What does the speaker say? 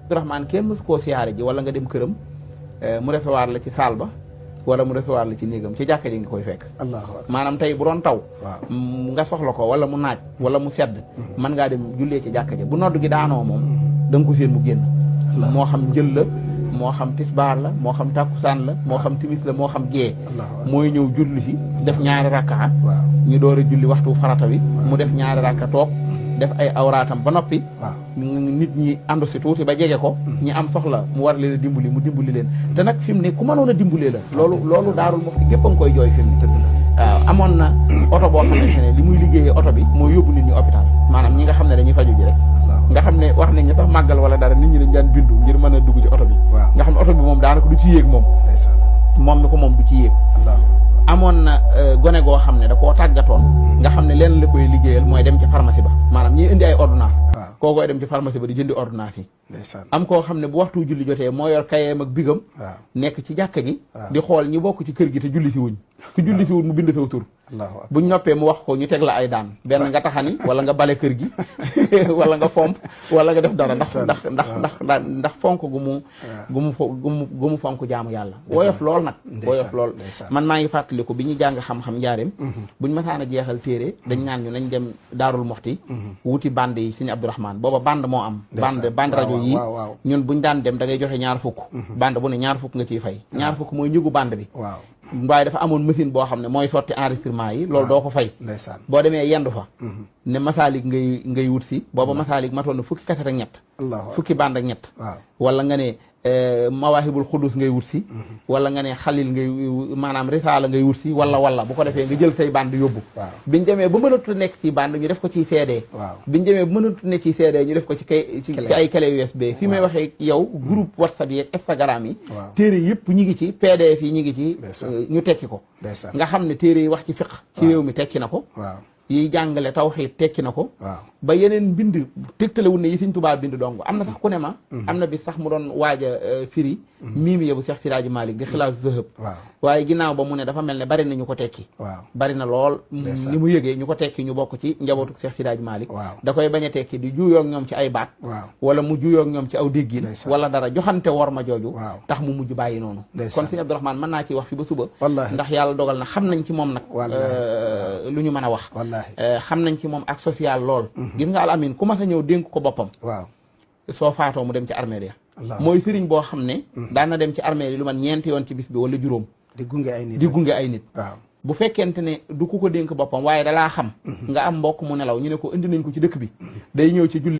Abdourahmane kenn mësu koo siyaare ji wala nga dem këram mu recevoir la ci saal ba wala mu recevoir la ci néegam ci jàkka ji nga koy fekk. maanaam tey bu doon taw. nga soxla ko wala mu naaj wala mu sedd. mën ngaa dem jullee ci jàkka ji bu nodd gi daanoo moom da nga ko séen mu génn. moo xam njël la moo xam tisbaar la moo xam takkusaan la moo xam timis la moo xam gée. mooy ñëw julli si def ñaari rakka. ñu door a julli waxtu farata wi. mu def ñaari rakka toog. def ay awraatam ba noppi. nit ñi àndu si tuuti ba jege ko. ñi am soxla mu war leen a dimbali mu dimbali leen. te nag fi mu ne ku mënoon a dimbalee la. loolu Daarul Muxti gépp a nga koy jooy fi mu ne. waaw amoon na oto boo xamante ne li muy liggéeyee oto bi mooy yóbbu nit ñi hôpital maanaam ñi nga xam ne dañuy faju ji rek. nga xam ne wax nañ ne sax màggal wala dara nit ñi dañ daan bindu ngir mën a dugg ci oto bi. nga xam ne oto bi moom daanaka du ci yéeg moom. moom mi ko moom du ci yéeg. amoon na gone goo xam ne da koo tàggatoon nga xam ne leen la koy liggéeyal mooy dem ci pharmacie ba maanaam ñi indi ay ordonnance koo koy dem ci pharmacie ba di jëndi ordonnance yi am koo xam ne bu waxtu julli jotee moo yor kayeem ak bigam nekk ci jàkka ji di xool ñi bokk ci kër gi te julli si wuñ ku julli si wuñ mu bind saw tur buñ noppee mu wax ko ñu teg la ay daan benn nga taxani wala nga bale kër gi wala nga fomp wala nga def dara ndax fonk gu mu fonk jaamu yàlla woyof lool nag woyof lool man maa ngi fàttaliku bi ñu jàng xam-xam njaareem buñ masaan a jeexal téere dañ naan ñu nañ dem Daarul Muxti wuti bande yi Sëñ Abdourahmane booba bande moo am bande rajo yi ñun buñ daan dem da ngay joxe ñaar fukk bande bu ne ñaar fukk nga ciy fay ñaar fukk mooy njëgu bande bi waaye dafa amoon machine boo xam ne mooy sotti enregistrement yi loolu doo ko fay boo demee yendu fa ne masaalik ngay wut si booba masaalik matoon na fukki kaset ak ñett fukki bande ak ñett wala nga ne mawaahibul xudus ngay wut si wala nga ne xalil ngay maanaam risaala ngay wut si wala bu ko defee nga jël say bande yóbbu biñ demee ba mënatu nekk ci bande ñu def ko ci CD biñ demee ba mënatu nekk ci CD ñu def ko ci ay clé USB fi may waxee yow groupe WhatsApp yi Instagram yi téere yëpp ñi ngi ci PDF yi ñi ngi ci ñu tekki ko nga xam ne téere yi wax ci fiq ci réew mi tekki na ko yi jàngale tawxiid tekki na ko ba yeneen mbind tegtalewul ne yi Sëñ Tuubaa bind dong am na sax ku ne ma am na bi sax mu doon waaj a firi miimi bu Seex Siraaji Maalik di Xilaas Zahab waaye ginnaaw ba mu ne dafa mel ne bari na ñu ko tekki bari na lool ni mu yëgee ñu ko tekki ñu bokk ci njabootu Seex Siraaji Maalik da koy bañ a tekki di juuyoog ñoom ci ay baat wala mu juuyoog ñoom ci aw déggin wala dara joxante wor ma jooju tax mu mujj bàyyi noonu kon Sëñ Abdourahmane mën naa ci wax fi ba suba ndax yàlla dogal na xam nañ ci moom nag lu ñu mën a wax xam nañ ci moom ak social lool gis nga al amin ku ma sa ñëw dénk ko boppam soo faatoo mu dem ci armée ya mooy sëriñ boo xam ne daan na dem ci armée yi lu man ñeenti yoon ci bis bi wala juróom di gunge ay nit bu fekkente ne du ku ko dénk boppam waaye dalaa xam nga am mbokk mu nelaw ñu ne ko indi nañ ko ci dëkk bi day ñëw ci julli